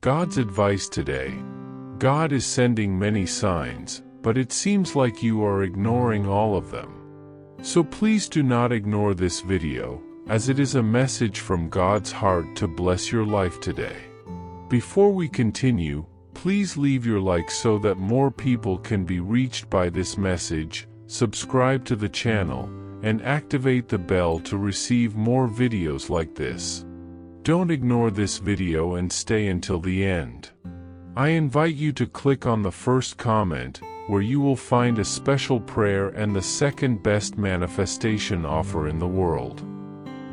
God's advice today. God is sending many signs, but it seems like you are ignoring all of them. So please do not ignore this video, as it is a message from God's heart to bless your life today. Before we continue, please leave your like so that more people can be reached by this message, subscribe to the channel, and activate the bell to receive more videos like this. Don't ignore this video and stay until the end. I invite you to click on the first comment, where you will find a special prayer and the second best manifestation offer in the world.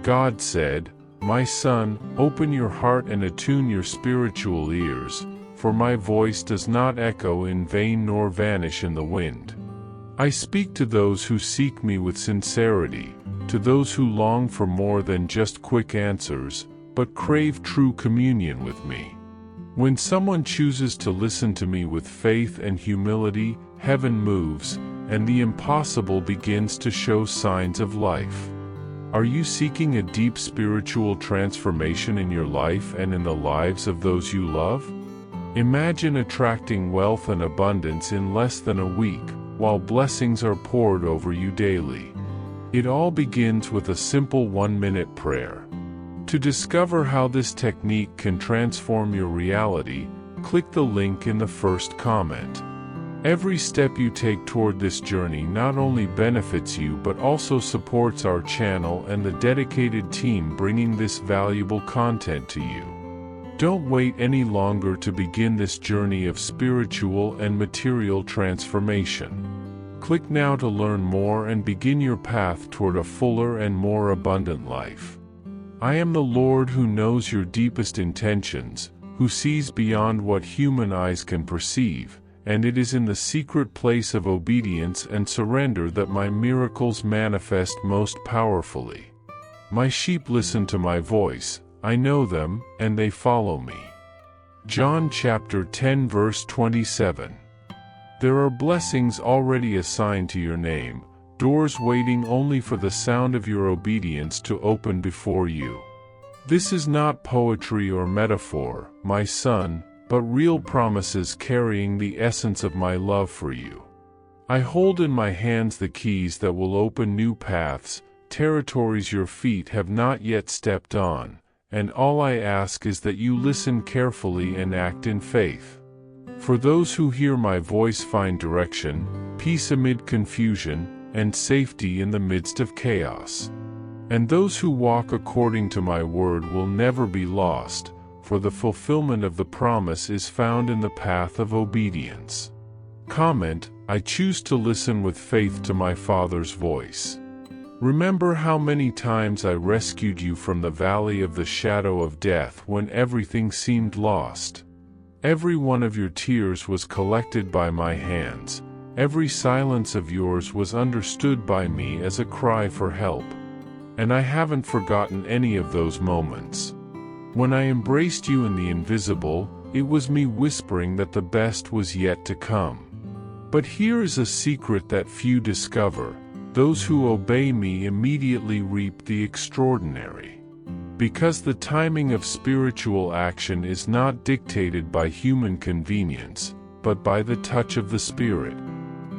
God said, "My son, open your heart and attune your spiritual ears, for my voice does not echo in vain nor vanish in the wind. I speak to those who seek me with sincerity, to those who long for more than just quick answers, but crave true communion with me. When someone chooses to listen to me with faith and humility, heaven moves, and the impossible begins to show signs of life." Are you seeking a deep spiritual transformation in your life and in the lives of those you love? Imagine attracting wealth and abundance in less than a week, while blessings are poured over you daily. It all begins with a simple 1-minute prayer. To discover how this technique can transform your reality, click the link in the first comment. Every step you take toward this journey not only benefits you but also supports our channel and the dedicated team bringing this valuable content to you. Don't wait any longer to begin this journey of spiritual and material transformation. Click now to learn more and begin your path toward a fuller and more abundant life. I am the Lord who knows your deepest intentions, who sees beyond what human eyes can perceive, and it is in the secret place of obedience and surrender that my miracles manifest most powerfully. My sheep listen to my voice, I know them, and they follow me. John chapter 10 verse 27. There are blessings already assigned to your name, doors waiting only for the sound of your obedience to open before you. This is not poetry or metaphor, my son, but real promises carrying the essence of my love for you. I hold in my hands the keys that will open new paths, territories your feet have not yet stepped on, and all I ask is that you listen carefully and act in faith. For those who hear my voice find direction, peace amid confusion, and safety in the midst of chaos. And those who walk according to my word will never be lost, for the fulfillment of the promise is found in the path of obedience. Comment, I choose to listen with faith to my Father's voice. Remember how many times I rescued you from the valley of the shadow of death when everything seemed lost. Every one of your tears was collected by my hands. Every silence of yours was understood by me as a cry for help. And I haven't forgotten any of those moments. When I embraced you in the invisible, it was me whispering that the best was yet to come. But here is a secret that few discover: those who obey me immediately reap the extraordinary. Because the timing of spiritual action is not dictated by human convenience, but by the touch of the Spirit.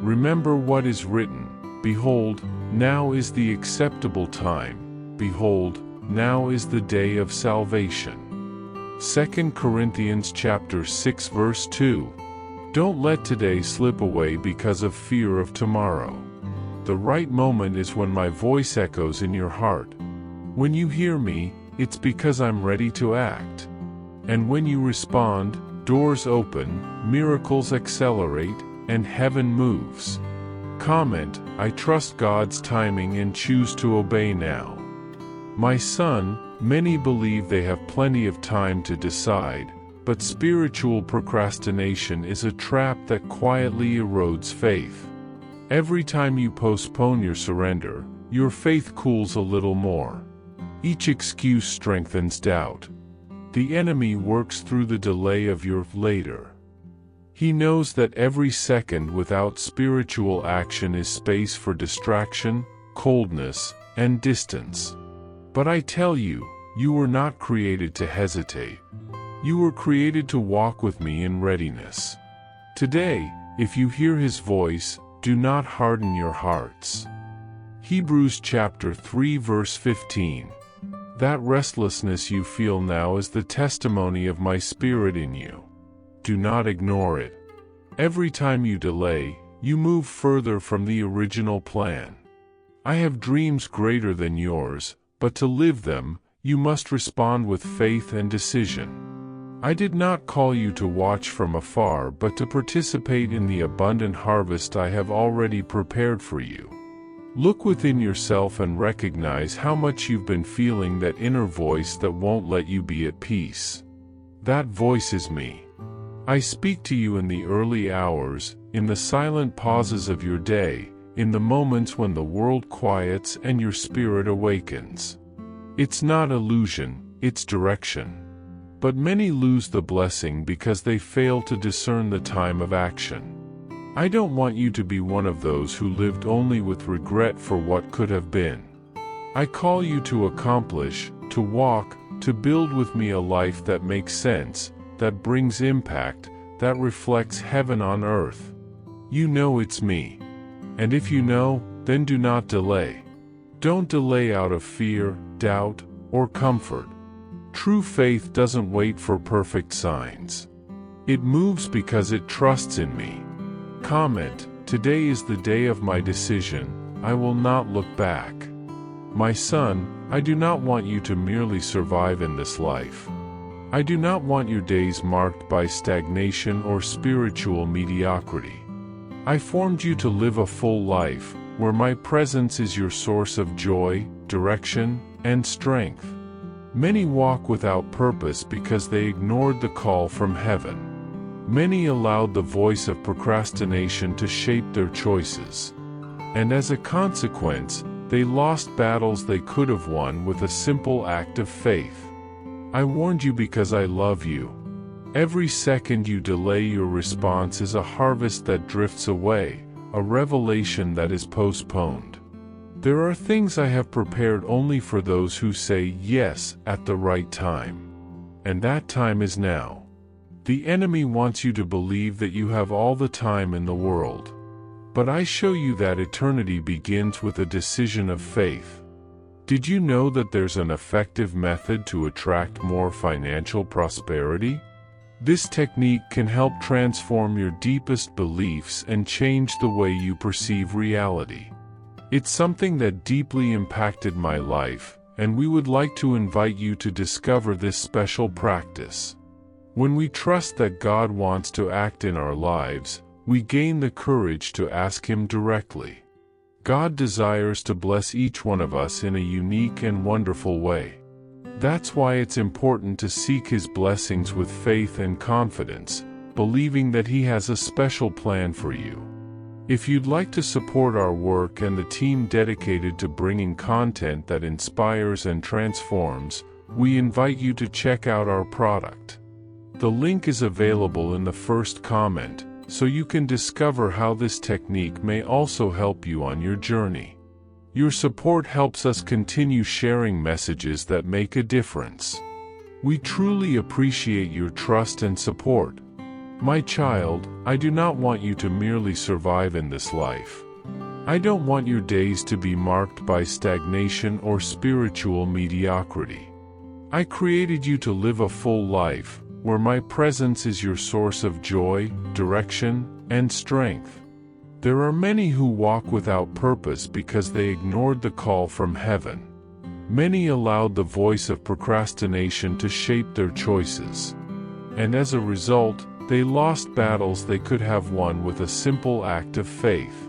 Remember what is written, behold, now is the acceptable time, behold, now is the day of salvation. 2 Corinthians chapter 6 verse 2. Don't let today slip away because of fear of tomorrow. The right moment is when my voice echoes in your heart. When you hear me, it's because I'm ready to act. And when you respond, doors open, miracles accelerate, and heaven moves. Comment, I trust God's timing and choose to obey now. My son, many believe they have plenty of time to decide, but spiritual procrastination is a trap that quietly erodes faith. Every time you postpone your surrender, your faith cools a little more. Each excuse strengthens doubt. The enemy works through the delay of your later. He knows that every second without spiritual action is space for distraction, coldness, and distance. But I tell you, you were not created to hesitate. You were created to walk with me in readiness. Today, if you hear his voice, do not harden your hearts. Hebrews chapter 3 verse 15. That restlessness you feel now is the testimony of my Spirit in you. Do not ignore it. Every time you delay, you move further from the original plan. I have dreams greater than yours, but to live them, you must respond with faith and decision. I did not call you to watch from afar but to participate in the abundant harvest I have already prepared for you. Look within yourself and recognize how much you've been feeling that inner voice that won't let you be at peace. That voice is me. I speak to you in the early hours, in the silent pauses of your day, in the moments when the world quiets and your spirit awakens. It's not illusion, it's direction. But many lose the blessing because they fail to discern the time of action. I don't want you to be one of those who lived only with regret for what could have been. I call you to accomplish, to walk, to build with me a life that makes sense, that brings impact, that reflects heaven on earth. You know it's me. And if you know, then do not delay. Don't delay out of fear, doubt, or comfort. True faith doesn't wait for perfect signs. It moves because it trusts in me. Comment, today is the day of my decision, I will not look back. My son, I do not want you to merely survive in this life. I do not want your days marked by stagnation or spiritual mediocrity. I formed you to live a full life, where my presence is your source of joy, direction, and strength. Many walk without purpose because they ignored the call from heaven. Many allowed the voice of procrastination to shape their choices. And as a consequence, they lost battles they could have won with a simple act of faith. I warned you because I love you. Every second you delay your response is a harvest that drifts away, a revelation that is postponed. There are things I have prepared only for those who say yes at the right time. And that time is now. The enemy wants you to believe that you have all the time in the world. But I show you that eternity begins with a decision of faith. Did you know that there's an effective method to attract more financial prosperity? This technique can help transform your deepest beliefs and change the way you perceive reality. It's something that deeply impacted my life, and we would like to invite you to discover this special practice. When we trust that God wants to act in our lives, we gain the courage to ask Him directly. God desires to bless each one of us in a unique and wonderful way. That's why it's important to seek His blessings with faith and confidence, believing that He has a special plan for you. If you'd like to support our work and the team dedicated to bringing content that inspires and transforms, we invite you to check out our product. The link is available in the first comment, so you can discover how this technique may also help you on your journey. Your support helps us continue sharing messages that make a difference. We truly appreciate your trust and support. My child, I do not want you to merely survive in this life. I don't want your days to be marked by stagnation or spiritual mediocrity. I created you to live a full life, where my presence is your source of joy, direction, and strength. There are many who walk without purpose because they ignored the call from heaven. Many allowed the voice of procrastination to shape their choices. And as a result, they lost battles they could have won with a simple act of faith.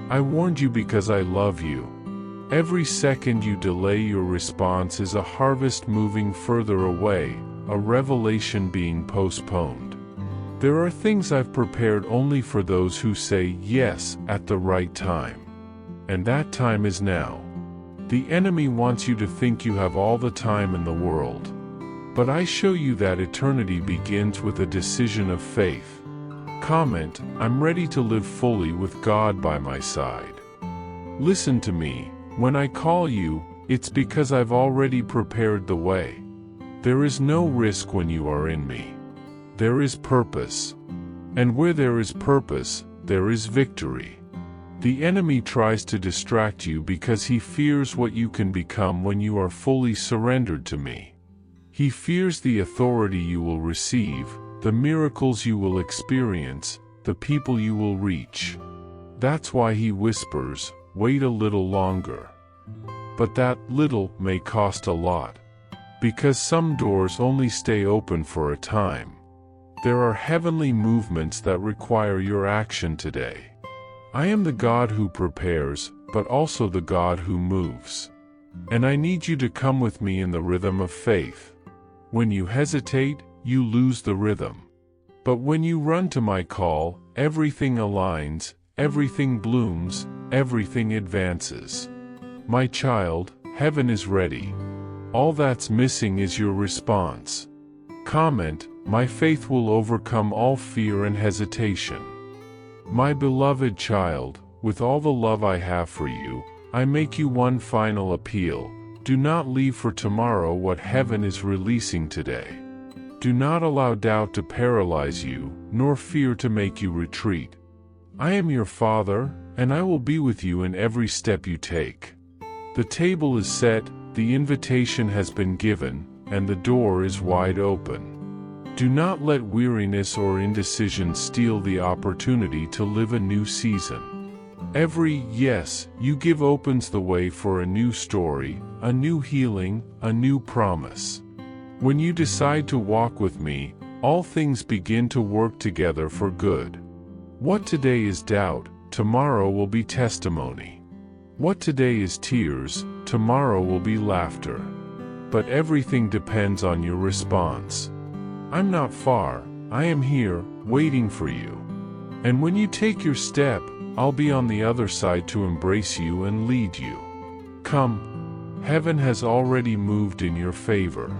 I warned you because I love you. Every second you delay your response is a harvest moving further away, a revelation being postponed. There are things I've prepared only for those who say yes at the right time. And that time is now. The enemy wants you to think you have all the time in the world. But I show you that eternity begins with a decision of faith. Comment, I'm ready to live fully with God by my side. Listen to me, when I call you, it's because I've already prepared the way. There is no risk when you are in me. There is purpose. And where there is purpose, there is victory. The enemy tries to distract you because he fears what you can become when you are fully surrendered to me. He fears the authority you will receive, the miracles you will experience, the people you will reach. That's why he whispers, "Wait a little longer." But that little may cost a lot. Because some doors only stay open for a time. There are heavenly movements that require your action today. I am the God who prepares, but also the God who moves. And I need you to come with me in the rhythm of faith. When you hesitate, you lose the rhythm. But when you run to my call, everything aligns, everything blooms, everything advances. My child, heaven is ready. All that's missing is your response. Comment, "My faith will overcome all fear and hesitation." My beloved child, with all the love I have for you, I make you one final appeal. Do not leave for tomorrow what heaven is releasing today. Do not allow doubt to paralyze you, nor fear to make you retreat. I am your Father, and I will be with you in every step you take. The table is set, the invitation has been given, and the door is wide open. Do not let weariness or indecision steal the opportunity to live a new season. Every yes you give opens the way for a new story, a new healing, a new promise. When you decide to walk with me, all things begin to work together for good. What today is doubt, tomorrow will be testimony. What today is tears, tomorrow will be laughter. But everything depends on your response. I'm not far, I am here, waiting for you. And when you take your step, I'll be on the other side to embrace you and lead you. Come. Heaven has already moved in your favor.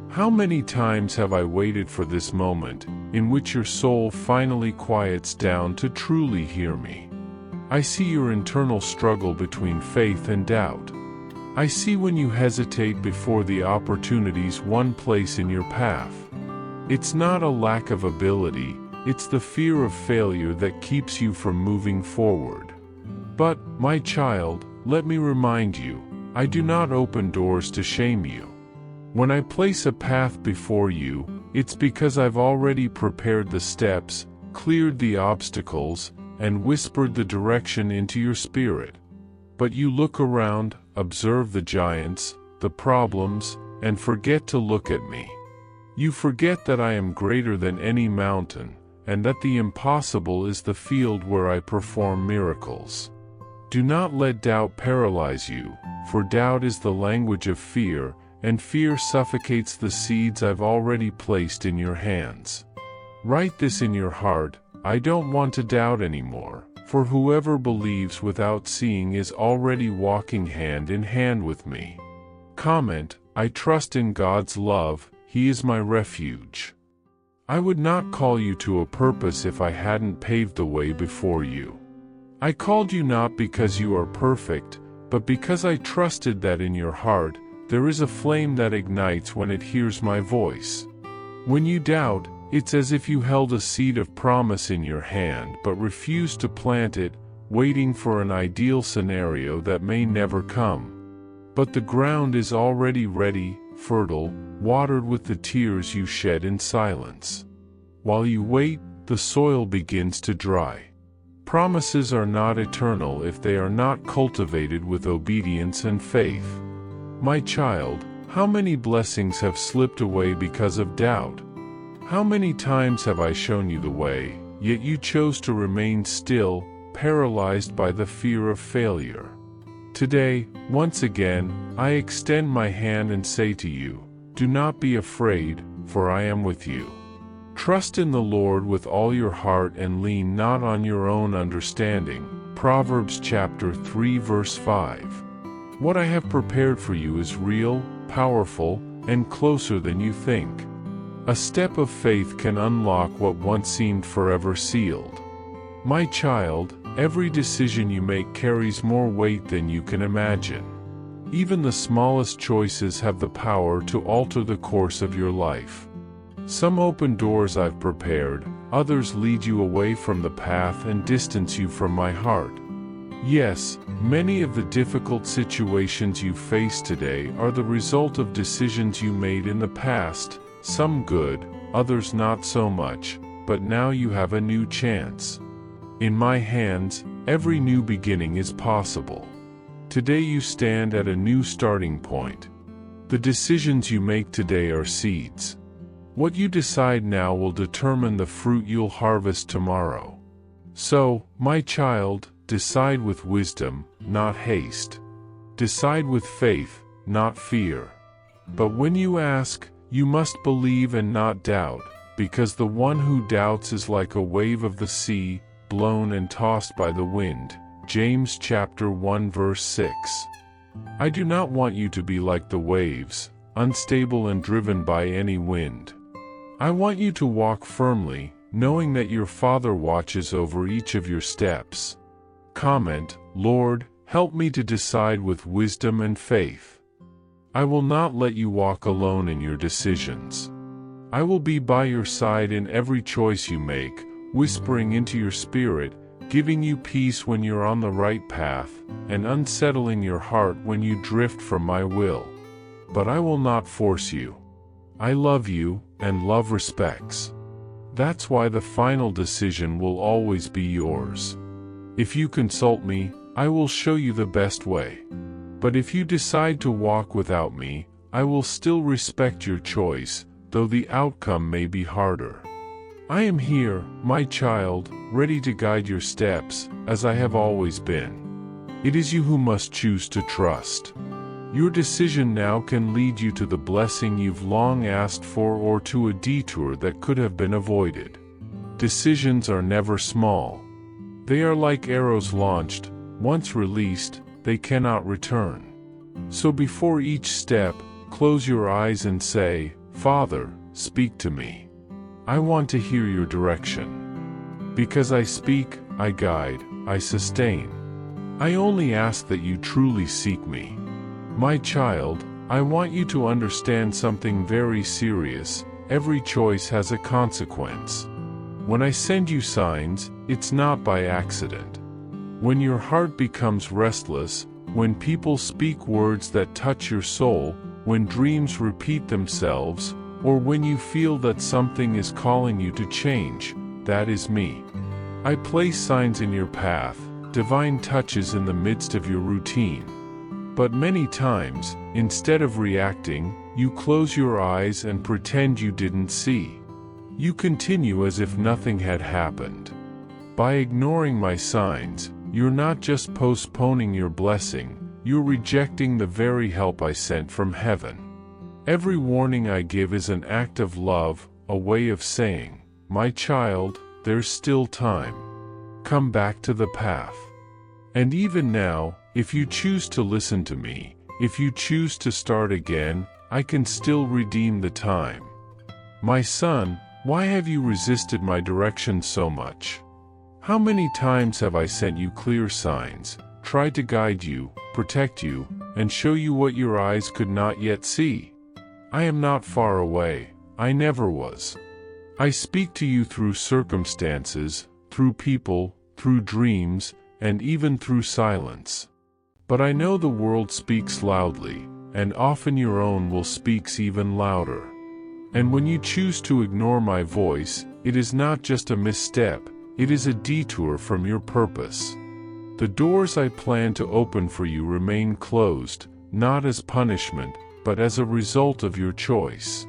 How many times have I waited for this moment, in which your soul finally quiets down to truly hear me? I see your internal struggle between faith and doubt. I see when you hesitate before the opportunities one place in your path. It's not a lack of ability, it's the fear of failure that keeps you from moving forward. But, my child, let me remind you, I do not open doors to shame you. When I place a path before you, it's because I've already prepared the steps, cleared the obstacles, and whispered the direction into your spirit. But you look around, observe the giants, the problems, and forget to look at me. You forget that I am greater than any mountain, and that the impossible is the field where I perform miracles. Do not let doubt paralyze you, for doubt is the language of fear, and fear suffocates the seeds I've already placed in your hands. Write this in your heart, I don't want to doubt anymore, for whoever believes without seeing is already walking hand in hand with me. Comment, I trust in God's love, He is my refuge. I would not call you to a purpose if I hadn't paved the way before you. I called you not because you are perfect, but because I trusted that in your heart, there is a flame that ignites when it hears my voice. When you doubt, it's as if you held a seed of promise in your hand but refused to plant it, waiting for an ideal scenario that may never come. But the ground is already ready, fertile, watered with the tears you shed in silence. While you wait, the soil begins to dry. Promises are not eternal if they are not cultivated with obedience and faith. My child, how many blessings have slipped away because of doubt? How many times have I shown you the way, yet you chose to remain still, paralyzed by the fear of failure? Today, once again, I extend my hand and say to you, do not be afraid, for I am with you. Trust in the Lord with all your heart and lean not on your own understanding. Proverbs chapter 3 verse 5. What I have prepared for you is real, powerful, and closer than you think. A step of faith can unlock what once seemed forever sealed. My child, every decision you make carries more weight than you can imagine. Even the smallest choices have the power to alter the course of your life. Some open doors I've prepared, others lead you away from the path and distance you from my heart. Yes, many of the difficult situations you face today are the result of decisions you made in the past, some good, others not so much, but now you have a new chance. In my hands, every new beginning is possible. Today you stand at a new starting point. The decisions you make today are seeds. What you decide now will determine the fruit you'll harvest tomorrow. So, my child, decide with wisdom, not haste. Decide with faith, not fear. But when you ask, you must believe and not doubt, because the one who doubts is like a wave of the sea, blown and tossed by the wind. James chapter 1 verse 6. I do not want you to be like the waves, unstable and driven by any wind. I want you to walk firmly, knowing that your Father watches over each of your steps. Comment, Lord, help me to decide with wisdom and faith. I will not let you walk alone in your decisions. I will be by your side in every choice you make, whispering into your spirit, giving you peace when you're on the right path, and unsettling your heart when you drift from my will. But I will not force you. I love you, and love respects. That's why the final decision will always be yours. If you consult me, I will show you the best way. But if you decide to walk without me, I will still respect your choice, though the outcome may be harder. I am here, my child, ready to guide your steps, as I have always been. It is you who must choose to trust. Your decision now can lead you to the blessing you've long asked for or to a detour that could have been avoided. Decisions are never small. They are like arrows launched. Once released, they cannot return. So before each step, close your eyes and say, Father, speak to me. I want to hear your direction. Because I speak, I guide, I sustain. I only ask that you truly seek me. My child, I want you to understand something very serious. Every choice has a consequence. When I send you signs, it's not by accident. When your heart becomes restless, when people speak words that touch your soul, when dreams repeat themselves, or when you feel that something is calling you to change, that is me. I place signs in your path, divine touches in the midst of your routine. But many times, instead of reacting, you close your eyes and pretend you didn't see. You continue as if nothing had happened. By ignoring my signs, you're not just postponing your blessing, you're rejecting the very help I sent from heaven. Every warning I give is an act of love, a way of saying, my child, there's still time. Come back to the path. And even now, if you choose to listen to me, if you choose to start again, I can still redeem the time. My son, why have you resisted my direction so much? How many times have I sent you clear signs, tried to guide you, protect you, and show you what your eyes could not yet see? I am not far away, I never was. I speak to you through circumstances, through people, through dreams, and even through silence. But I know the world speaks loudly, and often your own will speaks even louder. And when you choose to ignore my voice, it is not just a misstep, it is a detour from your purpose. The doors I plan to open for you remain closed, not as punishment, but as a result of your choice.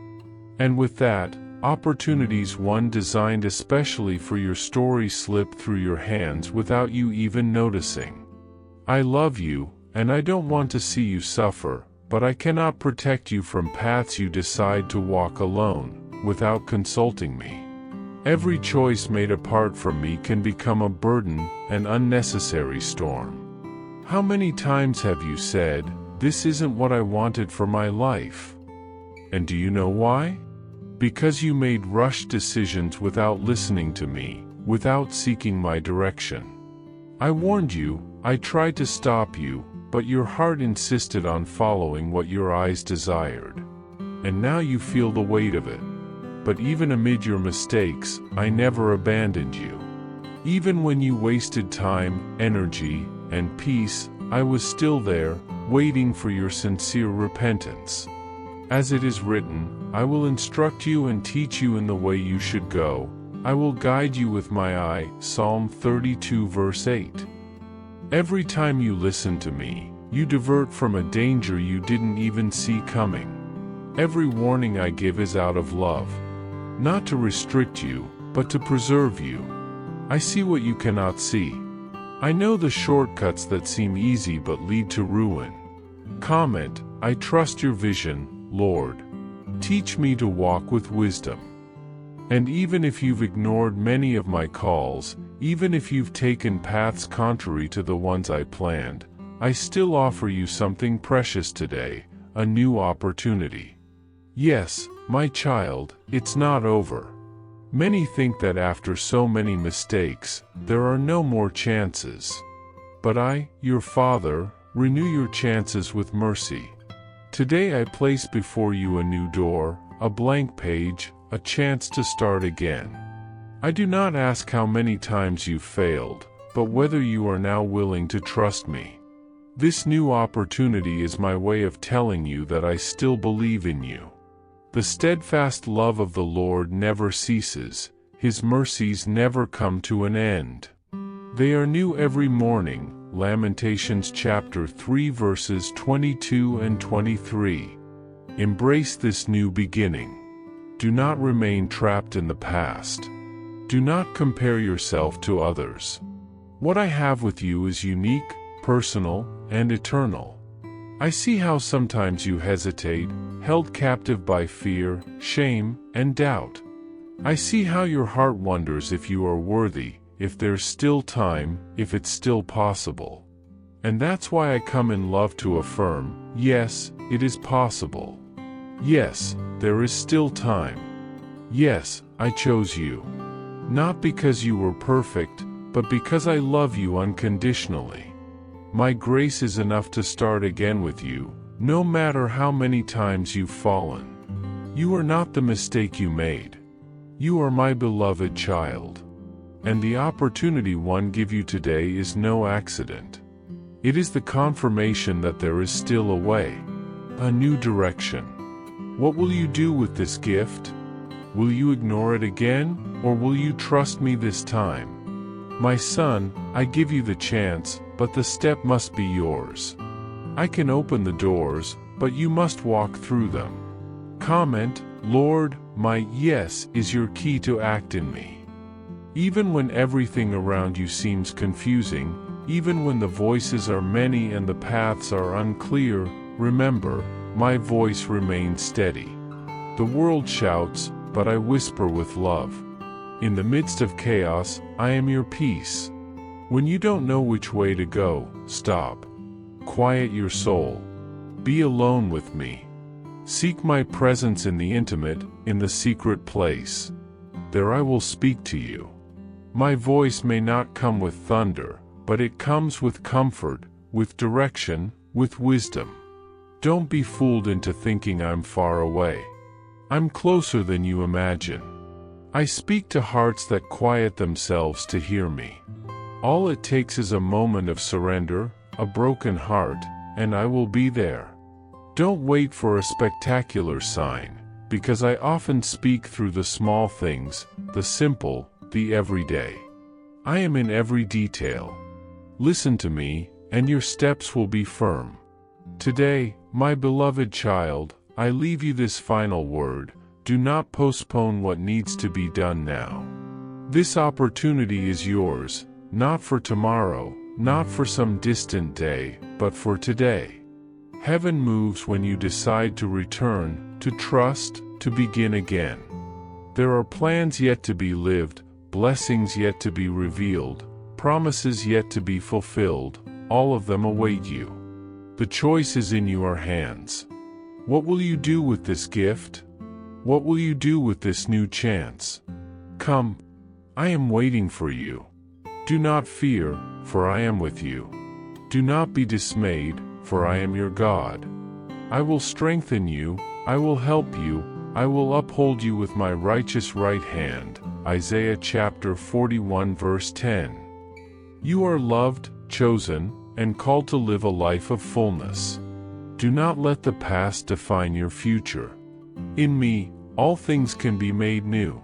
And with that, opportunities one designed especially for your story slip through your hands without you even noticing. I love you, and I don't want to see you suffer, but I cannot protect you from paths you decide to walk alone, without consulting me. Every choice made apart from me can become a burden, an unnecessary storm. How many times have you said, "This isn't what I wanted for my life"? And do you know why? Because you made rushed decisions without listening to me, without seeking my direction. I warned you, I tried to stop you, but your heart insisted on following what your eyes desired. And now you feel the weight of it. But even amid your mistakes, I never abandoned you. Even when you wasted time, energy, and peace, I was still there, waiting for your sincere repentance. As it is written, I will instruct you and teach you in the way you should go. I will guide you with my eye. Psalm 32 verse 8. Every time you listen to me, you divert from a danger you didn't even see coming. Every warning I give is out of love. Not to restrict you, but to preserve you. I see what you cannot see. I know the shortcuts that seem easy but lead to ruin. Comment, I trust your vision, Lord. Teach me to walk with wisdom. And even if you've ignored many of my calls, even if you've taken paths contrary to the ones I planned, I still offer you something precious today, a new opportunity. Yes, my child, it's not over. Many think that after so many mistakes, there are no more chances. But I, your Father, renew your chances with mercy. Today I place before you a new door, a blank page, a chance to start again. I do not ask how many times you've failed, but whether you are now willing to trust me. This new opportunity is my way of telling you that I still believe in you. The steadfast love of the Lord never ceases, His mercies never come to an end. They are new every morning. Lamentations chapter 3 verses 22 and 23. Embrace this new beginning. Do not remain trapped in the past. Do not compare yourself to others. What I have with you is unique, personal, and eternal. I see how sometimes you hesitate, held captive by fear, shame, and doubt. I see how your heart wonders if you are worthy, if there's still time, if it's still possible. And that's why I come in love to affirm, yes, it is possible. Yes, there is still time. Yes, I chose you. Not because you were perfect, but because I love you unconditionally. My grace is enough to start again with you, no matter how many times you've fallen. You are not the mistake you made. You are my beloved child. And the opportunity one give you today is no accident. It is the confirmation that there is still a way, a new direction. What will you do with this gift? Will you ignore it again, or will you trust me this time? My son, I give you the chance, but the step must be yours. I can open the doors, but you must walk through them. Comment, Lord, my yes is your key to act in me. Even when everything around you seems confusing, even when the voices are many and the paths are unclear, remember, my voice remains steady. The world shouts, but I whisper with love. In the midst of chaos, I am your peace. When you don't know which way to go, stop. Quiet your soul. Be alone with me. Seek my presence in the intimate, in the secret place. There I will speak to you. My voice may not come with thunder, but it comes with comfort, with direction, with wisdom. Don't be fooled into thinking I'm far away. I'm closer than you imagine. I speak to hearts that quiet themselves to hear me. All it takes is a moment of surrender, a broken heart, and I will be there. Don't wait for a spectacular sign, because I often speak through the small things, the simple, the everyday. I am in every detail. Listen to me, and your steps will be firm. Today, my beloved child, I leave you this final word: do not postpone what needs to be done now. This opportunity is yours, not for tomorrow, not for some distant day, but for today. Heaven moves when you decide to return, to trust, to begin again. There are plans yet to be lived, blessings yet to be revealed, promises yet to be fulfilled, all of them await you. The choice is in your hands. What will you do with this gift? What will you do with this new chance? Come, I am waiting for you. Do not fear, for I am with you. Do not be dismayed, for I am your God. I will strengthen you, I will help you, I will uphold you with my righteous right hand. Isaiah chapter 41 verse 10. You are loved, chosen, and called to live a life of fullness. Do not let the past define your future. In me, all things can be made new.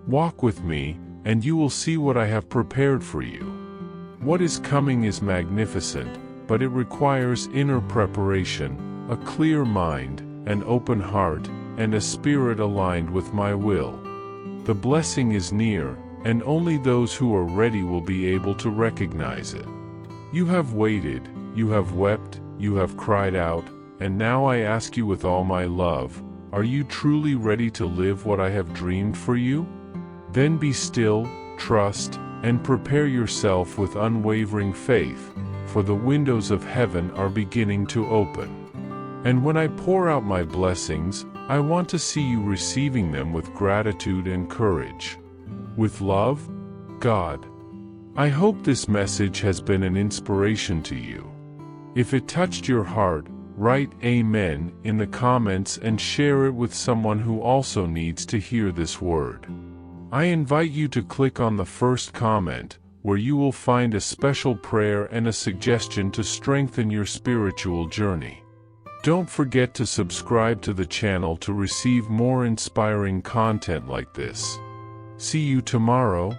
Walk with me, and you will see what I have prepared for you. What is coming is magnificent, but it requires inner preparation, a clear mind, an open heart, and a spirit aligned with my will. The blessing is near, and only those who are ready will be able to recognize it. You have waited, you have wept, you have cried out, and now I ask you with all my love, are you truly ready to live what I have dreamed for you? Then be still, trust, and prepare yourself with unwavering faith, for the windows of heaven are beginning to open. And when I pour out my blessings, I want to see you receiving them with gratitude and courage. With love, God. I hope this message has been an inspiration to you. If it touched your heart, write Amen in the comments and share it with someone who also needs to hear this word. I invite you to click on the first comment, where you will find a special prayer and a suggestion to strengthen your spiritual journey. Don't forget to subscribe to the channel to receive more inspiring content like this. See you tomorrow.